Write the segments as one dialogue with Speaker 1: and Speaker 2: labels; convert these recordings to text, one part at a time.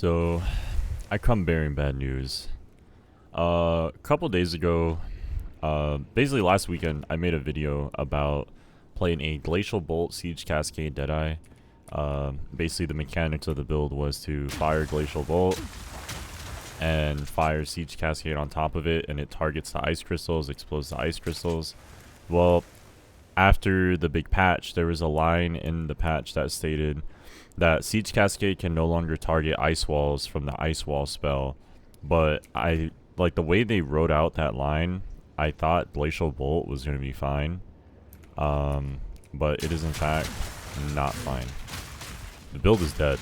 Speaker 1: So, I come bearing bad news. A couple days ago, basically last weekend, I made a video about playing a Glacial Bolt Siege Cascade Deadeye. Basically, the mechanics of the build was to fire Glacial Bolt and fire Siege Cascade on top of it, and it targets the ice crystals, explodes the ice crystals. Well, after the big patch, there was a line in the patch that stated that Siege Cascade can no longer target ice walls from the ice wall spell. But I like the way they wrote out that line. I thought Glacial Bolt was going to be fine, but it is in fact not fine. The build is dead.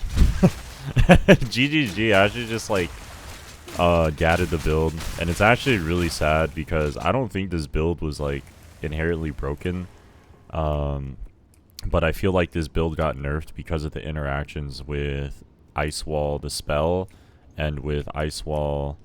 Speaker 1: GGG actually just like gadded the build, and it's actually really sad because I don't think this build was like inherently broken. But I feel like this build got nerfed because of the interactions with Ice Wall, the spell, and with Ice Wall,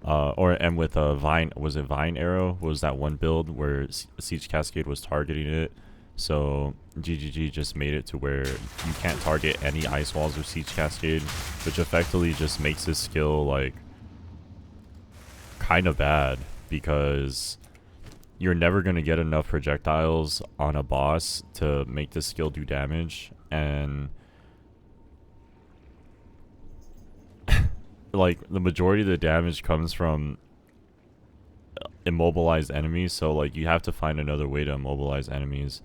Speaker 1: and with Vine. Was it Vine Arrow? Was that one build where Siege Cascade was targeting it? So GGG just made it to where you can't target any Ice Walls with Siege Cascade, which effectively just makes this skill like kind of bad because you're never going to get enough projectiles on a boss to make this skill do damage, and like the majority of the damage comes from immobilized enemies, so like you have to find another way to immobilize enemies.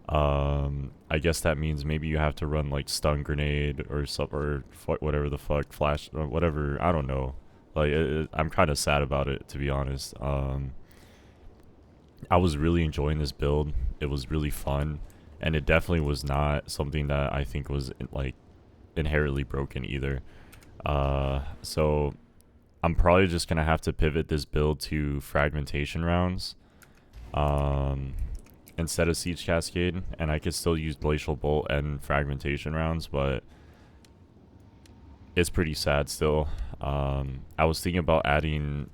Speaker 1: I guess that means maybe you have to run like stun grenade or whatever the fuck, flash or whatever, I don't know. Like I'm kind of sad about it, to be honest. I was really enjoying this build. It was really fun, and it definitely was not something that I think was like inherently broken either. So I'm probably just gonna have to pivot this build to fragmentation rounds instead of Siege Cascade, and I could still use Glacial Bolt and fragmentation rounds, but it's pretty sad still. I was thinking about adding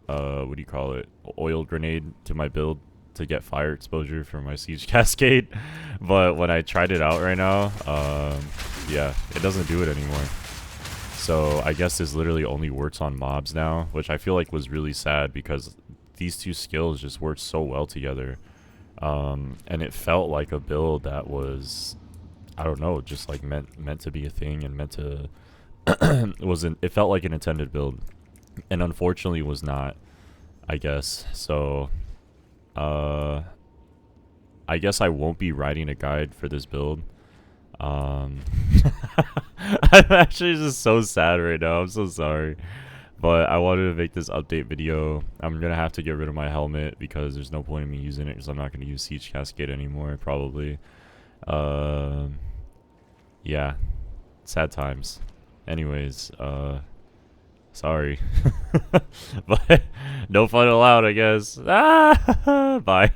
Speaker 1: what do you call it, oil grenade to my build to get fire exposure for my Siege Cascade, but when I tried it out right now, yeah, it doesn't do it anymore. So I guess this literally only works on mobs now, which I feel like was really sad because these two skills just worked so well together, and it felt like a build that was, I don't know, just like meant to be a thing and meant to it felt like an intended build, and unfortunately was not, I guess. So I guess I won't be writing a guide for this build. I'm actually just so sad right now. I'm so sorry, but I wanted to make this update video. I'm gonna have to get rid of my helmet because there's no point in me using it, because I'm not gonna use Siege Cascade anymore probably. Yeah, sad times. Anyways, sorry. But no fun allowed, I guess. Bye.